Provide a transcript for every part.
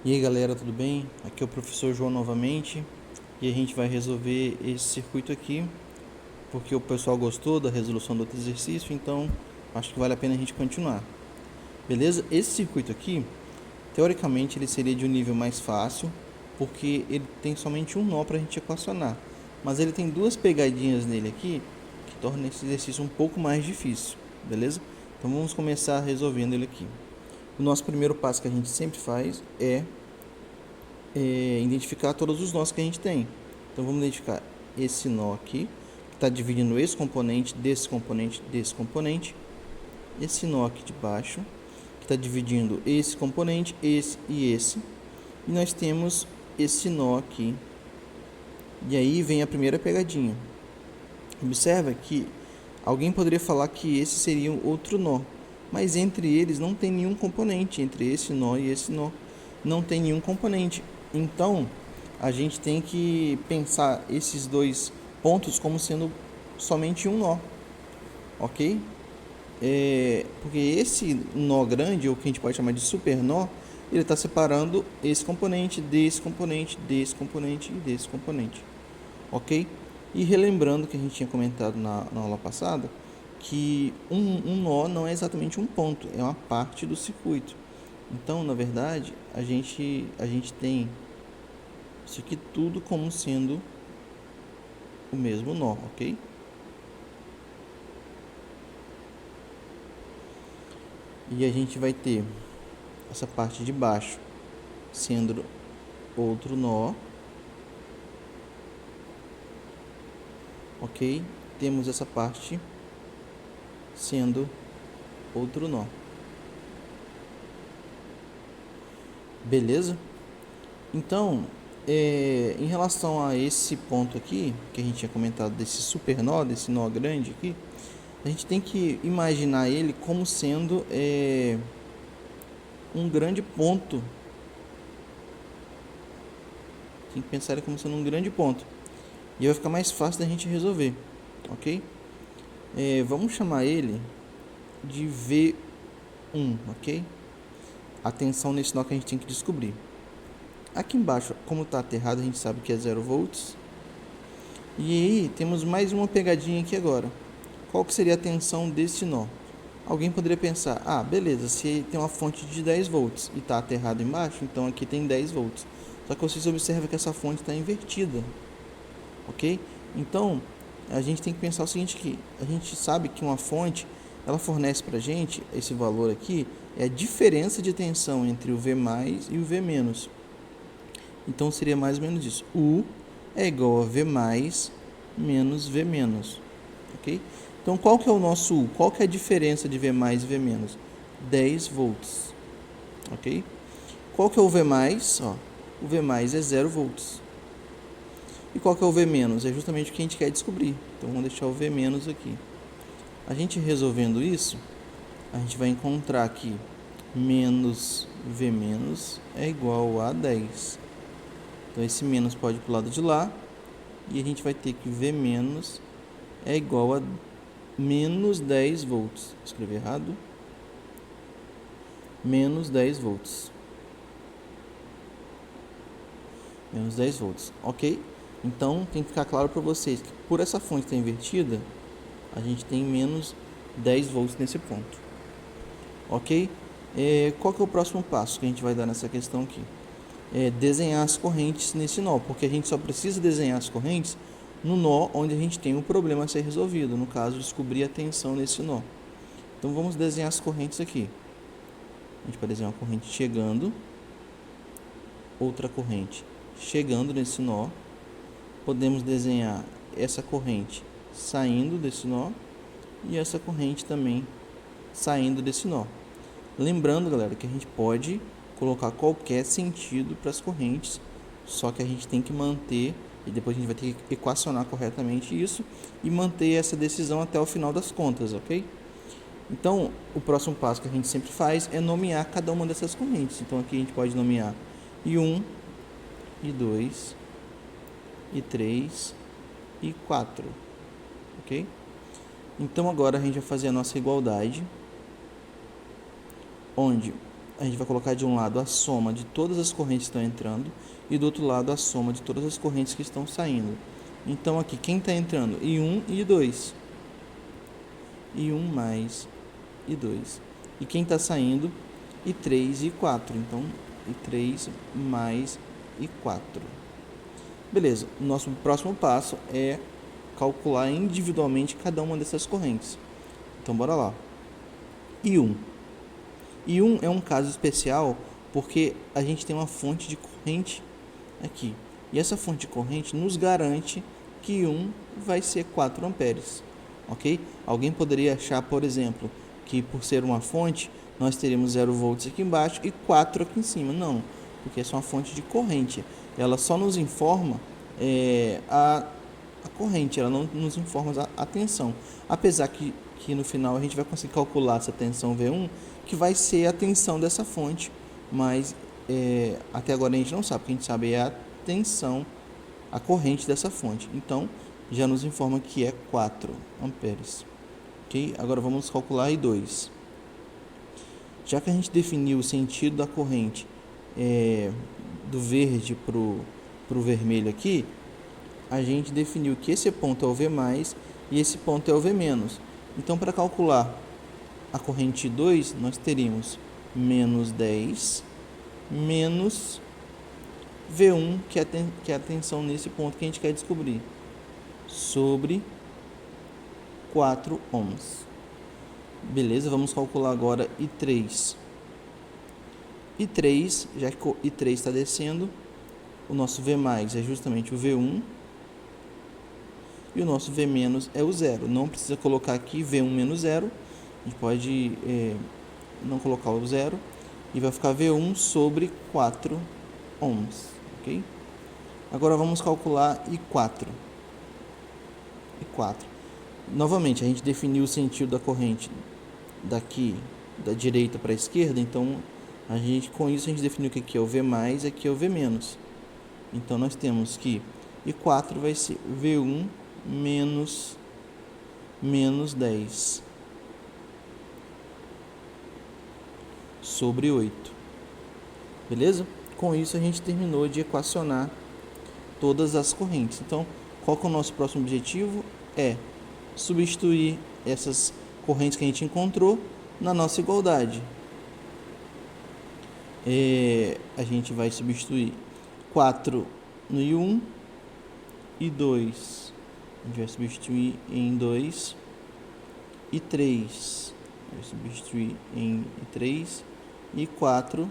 E aí galera, tudo bem? Aqui é o professor João novamente e a gente vai resolver esse circuito aqui porque o pessoal gostou da resolução do outro exercício, então acho que vale a pena a gente continuar. Beleza? Esse circuito aqui, teoricamente ele seria de um nível mais fácil porque ele tem somente um nó para a gente equacionar, mas ele tem duas pegadinhas nele aqui que tornam esse exercício um pouco mais difícil, beleza? Então vamos começar resolvendo ele aqui. O nosso primeiro passo que a gente sempre faz é identificar todos os nós que a gente tem. Então vamos identificar esse nó aqui, que está dividindo esse componente, desse componente, desse componente. Esse nó aqui de baixo, que está dividindo esse componente, esse e esse. E nós temos esse nó aqui. E aí vem a primeira pegadinha. Observa que alguém poderia falar que esse seria outro nó, mas entre eles não tem nenhum componente, entre esse nó e esse nó não tem nenhum componente. Então, a gente tem que pensar esses dois pontos como sendo somente um nó, ok? Porque esse nó grande, ou que a gente pode chamar de super nó, ele está separando esse componente desse componente, desse componente e desse componente, ok? E relembrando que a gente tinha comentado na aula passada, que um nó não é exatamente um ponto, é uma parte do circuito. Então, na verdade, a gente tem isso aqui tudo como sendo o mesmo nó, ok? E a gente vai ter essa parte de baixo sendo outro nó, ok? Temos essa parte sendo outro nó. Beleza? Então, em relação a esse ponto aqui, que a gente tinha comentado desse super nó, desse nó grande aqui, a gente tem que imaginar ele como sendo um grande ponto. Tem que pensar ele como sendo um grande ponto. E vai ficar mais fácil da gente resolver, ok? Vamos chamar ele de V1, ok? Atenção nesse nó que a gente tem que descobrir. Aqui embaixo, como está aterrado, a gente sabe que é 0 volts. E aí, temos mais uma pegadinha aqui agora. Qual que seria a tensão desse nó? Alguém poderia pensar, beleza, se tem uma fonte de 10 volts e está aterrado embaixo, então aqui tem 10 volts. Só que vocês observam que essa fonte está invertida, ok? Então, a gente tem que pensar o seguinte aqui. A gente sabe que uma fonte, ela fornece para a gente, esse valor aqui, é a diferença de tensão entre o V mais e o V menos. Então, seria mais ou menos isso. U é igual a V mais menos V menos, ok? Então, qual que é o nosso U? Qual que é a diferença de V mais e V menos? 10 volts, ok? Qual que é o V mais? O V mais é 0 volts. E qual que é o V menos? É justamente o que a gente quer descobrir. Então, vamos deixar o V menos aqui. A gente resolvendo isso, a gente vai encontrar que menos V menos é igual a 10. Então, esse menos pode ir para o lado de lá. E a gente vai ter que V menos é igual a menos 10 volts. Escrevi errado. Menos 10 volts. Menos 10 volts, ok? Então, tem que ficar claro para vocês que por essa fonte estar invertida, a gente tem menos 10 volts nesse ponto, ok? Qual que é o próximo passo que a gente vai dar nessa questão aqui? Desenhar as correntes nesse nó, porque a gente só precisa desenhar as correntes no nó onde a gente tem um problema a ser resolvido, no caso, descobrir a tensão nesse nó. Então, vamos desenhar as correntes aqui. A gente vai desenhar uma corrente chegando, outra corrente chegando nesse nó. Podemos desenhar essa corrente saindo desse nó e essa corrente também saindo desse nó. Lembrando, galera, que a gente pode colocar qualquer sentido para as correntes, só que a gente tem que manter, e depois a gente vai ter que equacionar corretamente isso e manter essa decisão até o final das contas, ok? Então, o próximo passo que a gente sempre faz é nomear cada uma dessas correntes. Então, aqui a gente pode nomear I1, I2, I3 e 4, ok? Então, agora a gente vai fazer a nossa igualdade, onde a gente vai colocar de um lado a soma de todas as correntes que estão entrando e do outro lado a soma de todas as correntes que estão saindo. Então aqui, quem está entrando? I1 e I2. I1 mais I2. E quem está saindo? I3 e I4. Então, I3 mais I4. Beleza, o nosso próximo passo é calcular individualmente cada uma dessas correntes. Então, bora lá. I1. I1 é um caso especial porque a gente tem uma fonte de corrente aqui. E essa fonte de corrente nos garante que I1 vai ser 4 amperes. Ok? Alguém poderia achar, por exemplo, que por ser uma fonte, nós teríamos 0 volts aqui embaixo e 4 aqui em cima. Não, porque essa é uma fonte de corrente. Ela só nos informa a corrente, ela não nos informa a tensão. Apesar que no final a gente vai conseguir calcular essa tensão V1, que vai ser a tensão dessa fonte, mas até agora a gente não sabe, porque a gente sabe a tensão, a corrente dessa fonte. Então, já nos informa que é 4 amperes. Ok? Agora vamos calcular I2. Já que a gente definiu o sentido da corrente do verde para o vermelho aqui, a gente definiu que esse ponto é o V+, e esse ponto é o V-. Então, para calcular a corrente 2, nós teríamos menos 10 menos V1, que é a tensão nesse ponto que a gente quer descobrir, sobre 4 ohms. Beleza, vamos calcular agora I3. I3, já que o I3 está descendo, o nosso V+ é justamente o V1 e o nosso V- é o 0. Não precisa colocar aqui V1 menos 0, a gente pode não colocar o 0 e vai ficar V1 sobre 4 ohms. Ok? Agora vamos calcular I4. I4. Novamente, a gente definiu o sentido da corrente daqui da direita para a esquerda, então com isso a gente definiu que aqui é o V+, aqui é o V-. Então nós temos que I4 vai ser V1 menos 10 sobre 8. Beleza? Com isso a gente terminou de equacionar todas as correntes. Então, qual que é o nosso próximo objetivo? É substituir essas correntes que a gente encontrou na nossa igualdade. A gente vai substituir 4 no I1 e 2. A gente vai substituir em 2 e 3. Vai substituir em 3 e 4.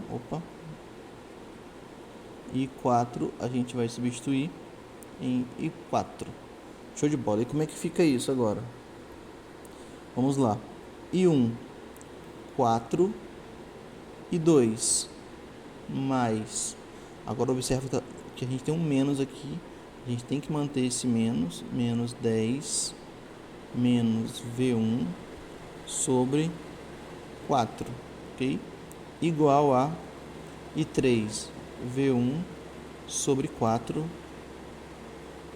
E 4 a gente vai substituir em I4. Show de bola. E como é que fica isso agora? Vamos lá. I1, 4 e 2 mais. Agora observa que a gente tem um menos aqui. A gente tem que manter esse menos 10 menos V1 sobre 4, ok? Igual a I3 V1 sobre 4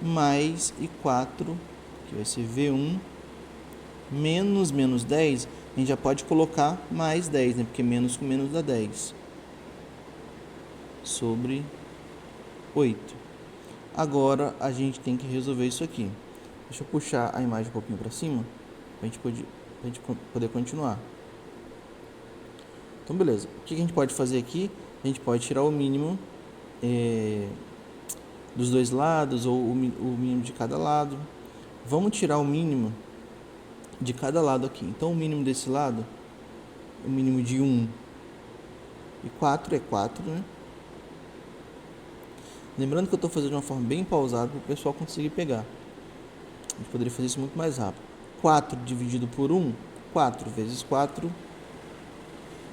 mais I4, que vai ser V1 menos 10, a gente já pode colocar mais 10, né? Porque menos com menos dá 10 sobre 8. Agora a gente tem que resolver isso aqui. Deixa eu puxar a imagem um pouquinho para cima para a gente poder continuar. Então, beleza. O que a gente pode fazer aqui? A gente pode tirar o mínimo dos dois lados ou o mínimo de cada lado. Vamos tirar o mínimo de cada lado aqui. Então, o mínimo desse lado, o mínimo de 1 e 4 é 4, né? Lembrando que eu estou fazendo de uma forma bem pausada para o pessoal conseguir pegar. A gente poderia fazer isso muito mais rápido. 4 dividido por 1, 4 vezes 4,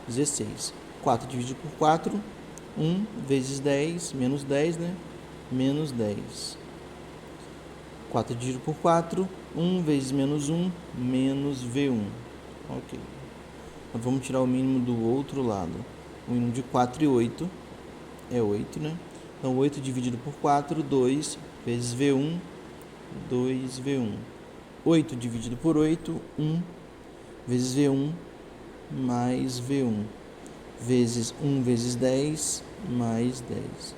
16. 4 dividido por 4, 1 vezes 10, menos 10, né? Menos 10. 4 dividido por 4, 1 vezes menos 1, menos V1. Ok. Agora vamos tirar o mínimo do outro lado. O mínimo de 4 e 8 é 8, né? Então, 8 dividido por 4, 2 vezes V1, 2V1. 8 dividido por 8, 1 vezes V1 mais V1. vezes 1 vezes 10 mais 10.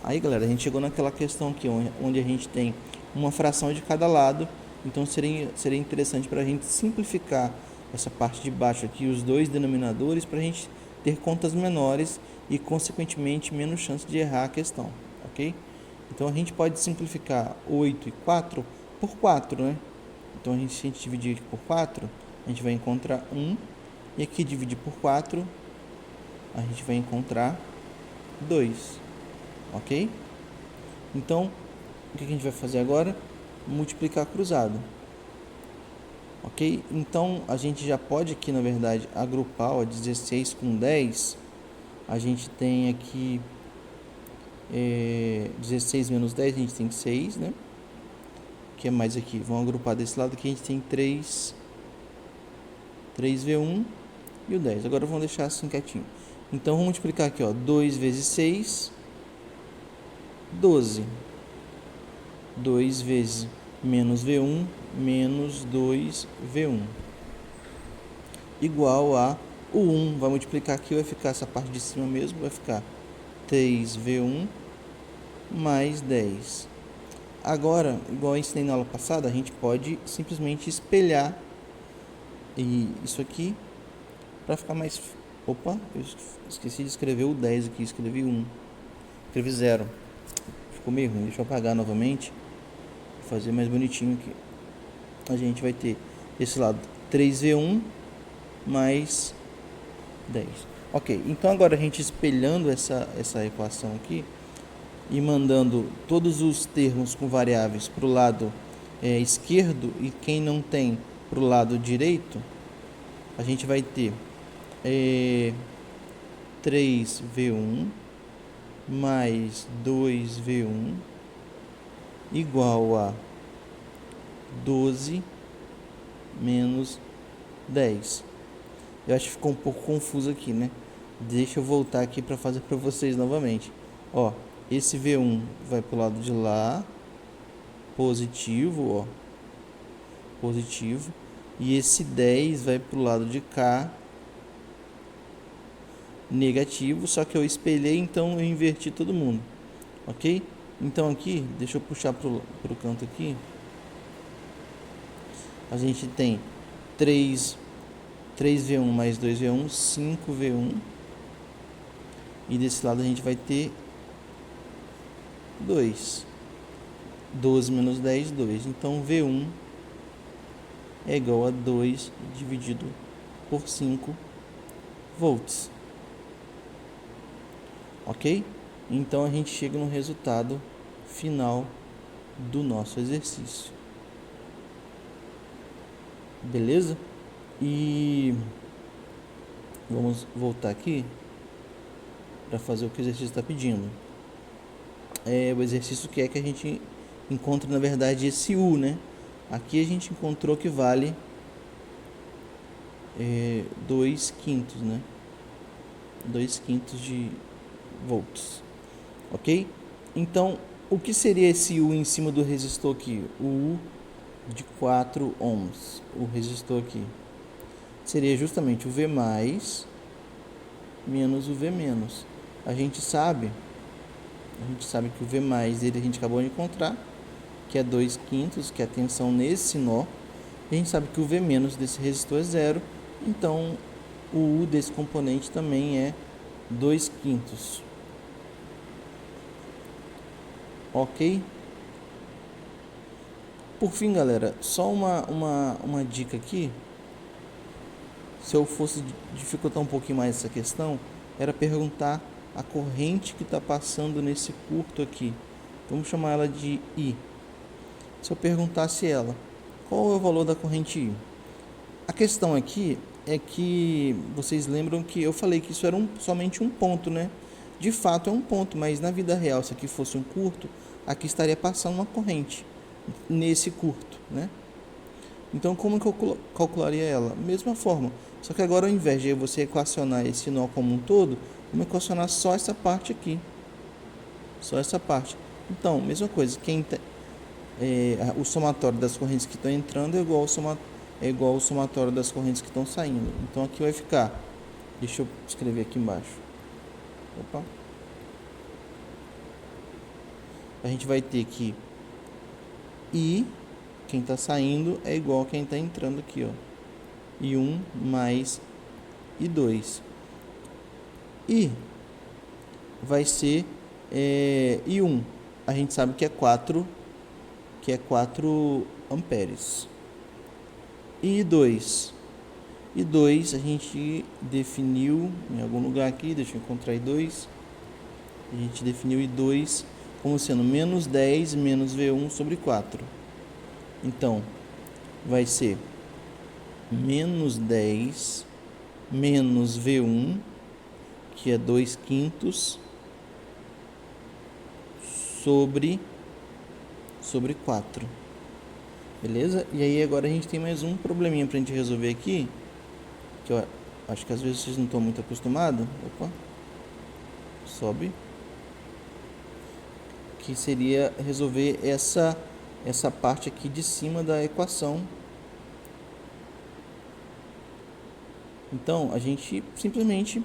Aí, galera, a gente chegou naquela questão aqui, onde a gente tem uma fração de cada lado. Então, seria interessante para a gente simplificar essa parte de baixo aqui, os dois denominadores, para a gente ter contas menores e, consequentemente, menos chance de errar a questão, ok? Então, a gente pode simplificar 8 e 4 por 4, né? Então, se a gente dividir aqui por 4, a gente vai encontrar 1. E aqui dividir por 4, a gente vai encontrar 2, ok? Então, o que a gente vai fazer agora? Multiplicar cruzado, ok? Então, a gente já pode aqui, na verdade, agrupar, ó, 16 com 10. A gente tem aqui 16 menos 10, a gente tem 6, né? O que é mais aqui? Vamos agrupar desse lado aqui, a gente tem 3V1 e o 10. Agora vamos deixar assim quietinho. Então, vamos multiplicar aqui, ó, 2 vezes 6, 12. 2 vezes menos V1 menos 2V1 igual a o 1. Vai multiplicar aqui, vai ficar essa parte de cima mesmo, vai ficar 3V1 mais 10. Agora, igual eu ensinei na aula passada, a gente pode simplesmente espelhar isso aqui para ficar mais... Opa, eu esqueci de escrever o 10 aqui, escrevi 1. Escrevi 0. Ficou meio ruim, deixa eu apagar novamente. Vou fazer mais bonitinho aqui. A gente vai ter esse lado 3V1 mais 10. Ok, então agora a gente espelhando essa equação aqui e mandando todos os termos com variáveis para o lado esquerdo e quem não tem para o lado direito, a gente vai ter 3V1 mais 2V1 igual a 12 menos 10. Eu acho que ficou um pouco confuso aqui, né? Deixa eu voltar aqui para fazer para vocês novamente. Ó, esse V1 vai para o lado de lá, positivo, ó, positivo. E esse 10 vai para o lado de cá, negativo. Só que eu espelhei, então eu inverti todo mundo, ok? Então aqui, deixa eu puxar para o canto aqui. A gente tem 3V1 mais 2V1, 5V1. E desse lado a gente vai ter 2. 12 menos 10, 2. Então, V1 é igual a 2 dividido por 5 volts. Ok? Então, a gente chega no resultado final do nosso exercício. Beleza? E vamos voltar aqui para fazer o que o exercício está pedindo. O exercício quer que a gente encontre, na verdade, esse U, né? Aqui a gente encontrou que vale 2/5, né? 2/5 de volts, ok? Então, o que seria esse U em cima do resistor aqui? O U de 4 ohms, o resistor aqui. Seria justamente o V mais menos o V menos. A gente sabe que o V mais dele a gente acabou de encontrar, que é 2/5, que é a tensão nesse nó. E a gente sabe que o V menos desse resistor é 0, então o U desse componente também é 2/5. Ok? Por fim, galera, só uma dica aqui. Se eu fosse dificultar um pouquinho mais essa questão, era perguntar a corrente que está passando nesse curto aqui. Vamos chamar ela de I. Se eu perguntasse ela, qual é o valor da corrente I? A questão aqui é que vocês lembram que eu falei que isso era somente um ponto, né? De fato é um ponto, mas na vida real, se aqui fosse um curto, aqui estaria passando uma corrente nesse curto, né? Então, como que eu calcularia ela? Mesma forma, só que agora ao invés de você equacionar esse nó como um todo, vamos equacionar só essa parte aqui. Só essa parte. Então, mesma coisa, o somatório das correntes que estão entrando é igual ao somatório das correntes que estão saindo. Então, aqui vai ficar Deixa eu escrever aqui embaixo. Opa. A gente vai ter que I, quem está saindo, é igual a quem está entrando aqui, ó. I1 mais I2. I vai ser I1. A gente sabe que é 4 amperes. E I2. I2 a gente definiu em algum lugar aqui, deixa eu encontrar I2. A gente definiu I2 como sendo menos 10 menos V1 sobre 4. Então, vai ser menos 10 menos V1, que é 2/5, sobre 4. Beleza? E aí agora a gente tem mais um probleminha pra gente resolver aqui, que eu acho que às vezes vocês não estão muito acostumados. Opa. Sobe. Que seria resolver essa parte aqui de cima da equação. Então, a gente simplesmente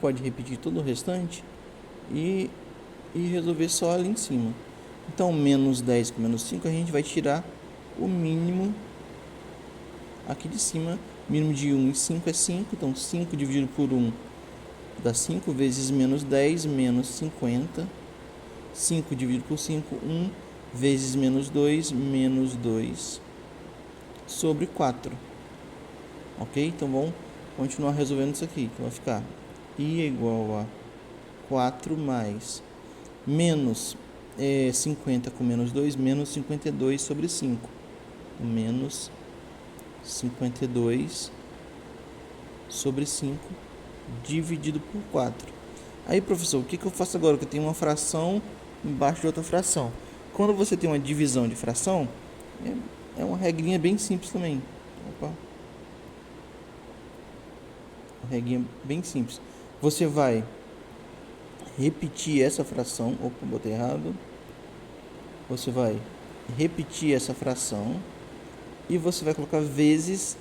pode repetir todo o restante e resolver só ali em cima. Então, menos 10 com menos 5, a gente vai tirar o mínimo aqui de cima. Mínimo de 1 e 5 é 5, então 5 dividido por 1 dá 5 vezes menos 10, menos 50. 5 dividido por 5, 1 vezes menos 2, menos 2 sobre 4. Ok? Então vamos continuar resolvendo isso aqui. Então vai ficar I é igual a 4 mais menos 50 com menos 2, menos 52 sobre 5. Menos 52 sobre 5 dividido por 4. Aí, professor, o que eu faço agora? Que eu tenho uma fração embaixo de outra fração. Quando você tem uma divisão de fração, é uma regrinha bem simples também. Opa. Uma regrinha bem simples. Você vai repetir essa fração. Opa, botei errado. Você vai repetir essa fração e você vai colocar vezes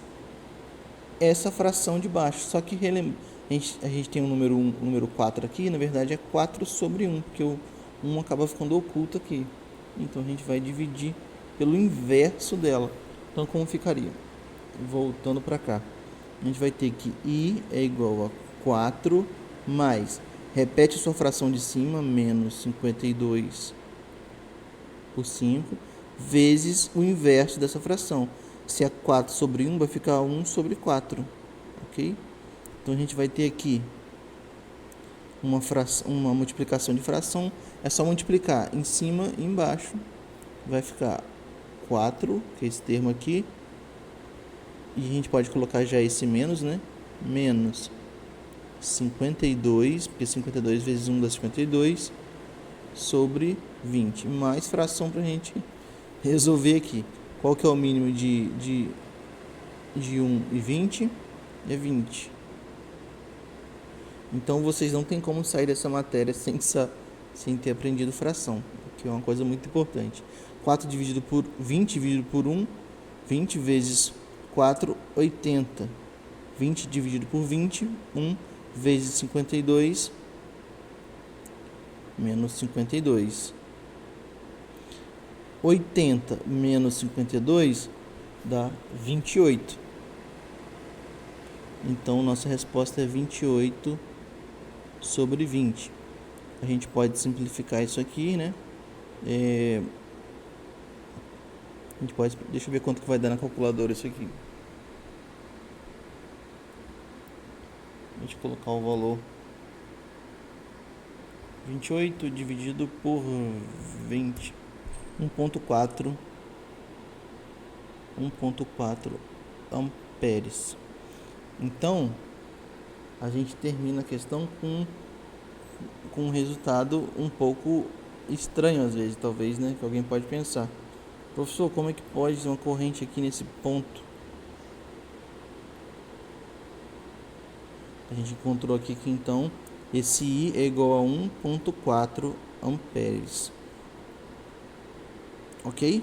essa fração de baixo. Só que a gente tem um número 4 aqui, na verdade é 4 sobre 1, porque o 1 acaba ficando oculto aqui. Então a gente vai dividir pelo inverso dela. Então como ficaria? Voltando para cá. A gente vai ter que I é igual a 4 mais, repete a sua fração de cima, menos 52 por 5, vezes o inverso dessa fração. Se é 4 sobre 1, vai ficar 1 sobre 4. Ok? Então a gente vai ter aqui uma multiplicação de fração. É só multiplicar em cima e embaixo. Vai ficar 4, que é esse termo aqui. E a gente pode colocar já esse menos, né? Menos 52, porque 52 vezes 1 dá 52, sobre 20. Mais fração para a gente resolver aqui. Qual que é o mínimo de 1 e 20? É 20. Então, vocês não tem como sair dessa matéria sem ter aprendido fração, que é uma coisa muito importante. 4 dividido por 20 dividido por 1, 20 vezes 4, 80. 20 dividido por 20, 1 vezes 52, menos 52. 80 menos 52 dá 28. Então, nossa resposta é 28 sobre 20. A gente pode simplificar isso aqui, né? A gente pode... Deixa eu ver quanto que vai dar na calculadora isso aqui. A gente colocar o valor 28 dividido por 20. 1.4 amperes. Então, a gente termina a questão com um resultado um pouco estranho às vezes, talvez, né? Que alguém pode pensar: professor, como é que pode ter uma corrente aqui nesse ponto? A gente encontrou aqui que então esse I é igual a 1.4 amperes. Ok?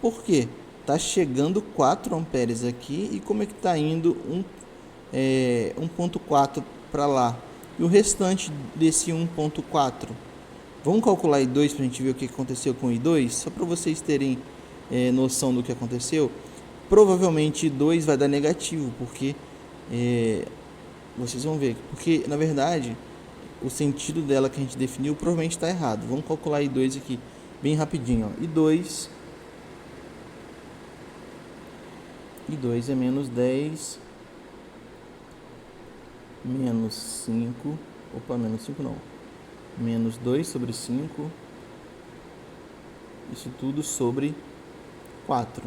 Por quê? Tá chegando 4 amperes aqui, e como é que tá indo 1.4 para lá e o restante desse 1.4, vamos calcular I2 para a gente ver o que aconteceu com I2, só para vocês terem noção do que aconteceu. Provavelmente I2 vai dar negativo, porque vocês vão ver, porque na verdade o sentido dela que a gente definiu provavelmente está errado. Vamos calcular I2 aqui bem rapidinho, ó. I2 é menos 10 menos 5, menos 5 não, menos 2 sobre 5, isso tudo sobre 4.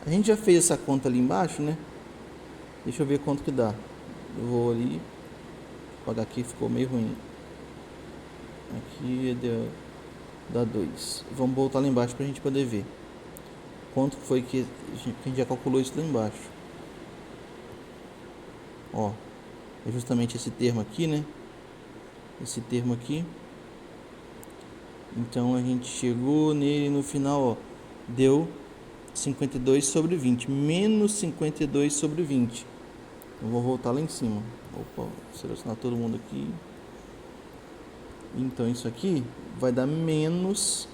A gente já fez essa conta ali embaixo, né? Deixa eu ver quanto que dá. Eu vou ali, apagar aqui, ficou meio ruim. Aqui dá 2. Vamos voltar lá embaixo pra gente poder ver quanto foi que a gente já calculou isso lá embaixo. Ó, é justamente esse termo aqui, né? Esse termo aqui. Então a gente chegou nele no final, ó, deu 52 sobre 20, menos 52 sobre 20. Eu vou voltar lá em cima. Opa, selecionar todo mundo aqui. Então isso aqui vai dar menos,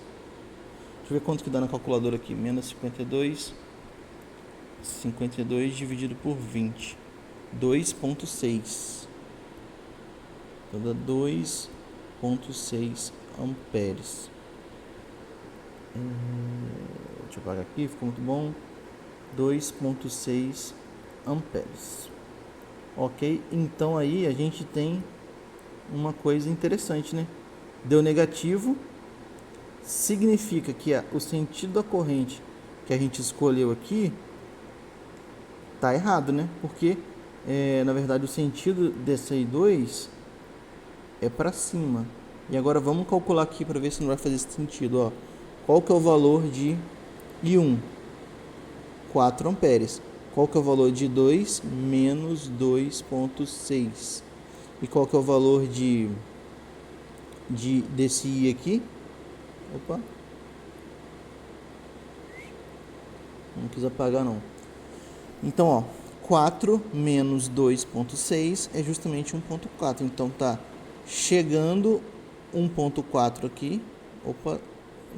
deixa eu ver quanto que dá na calculadora aqui, menos 52 dividido por 20, 2.6, então dá 2.6 amperes. Deixa eu apagar aqui, ficou muito bom. 2.6 amperes. Ok, então aí a gente tem uma coisa interessante, né? Deu negativo, significa que o sentido da corrente que a gente escolheu aqui tá errado, né? Porque na verdade o sentido dessa I2 é para cima. E agora vamos calcular aqui para ver se não vai fazer sentido, ó. Qual que é o valor de I1? 4 amperes. Qual que é o valor de 2? Menos 2.6. E qual que é o valor desse I aqui? Opa. Não quis apagar não. Então, ó, 4 menos 2.6 é justamente 1.4. Então tá chegando 1.4 aqui. Opa,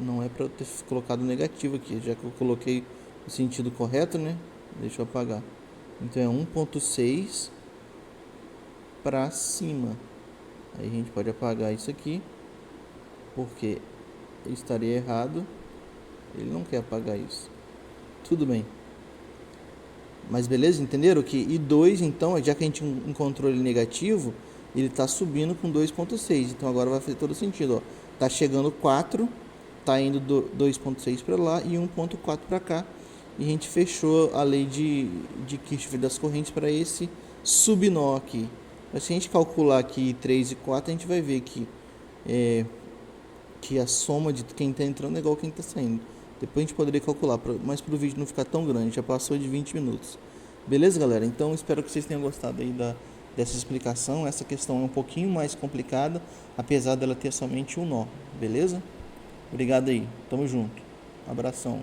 não é para eu ter colocado negativo aqui, já que eu coloquei o sentido correto, né? Deixa eu apagar. Então é 1.6 para cima. Aí a gente pode apagar isso aqui, porque estaria errado. Ele não quer apagar isso. Tudo bem. Mas beleza, entenderam que I2, então, já que a gente encontrou ele negativo, ele está subindo com 2.6. Então agora vai fazer todo sentido, ó. Tá chegando 4, tá indo 2.6 para lá e 1.4 para cá. E a gente fechou a lei de Kirchhoff das correntes para esse subnó aqui. Mas se a gente calcular aqui 3 e 4, a gente vai ver que a soma de quem está entrando é igual a quem está saindo. Depois a gente poderia calcular, mas para o vídeo não ficar tão grande, já passou de 20 minutos. Beleza, galera? Então espero que vocês tenham gostado aí dessa explicação. Essa questão é um pouquinho mais complicada, apesar dela ter somente um nó. Beleza? Obrigado aí. Tamo junto. Abração.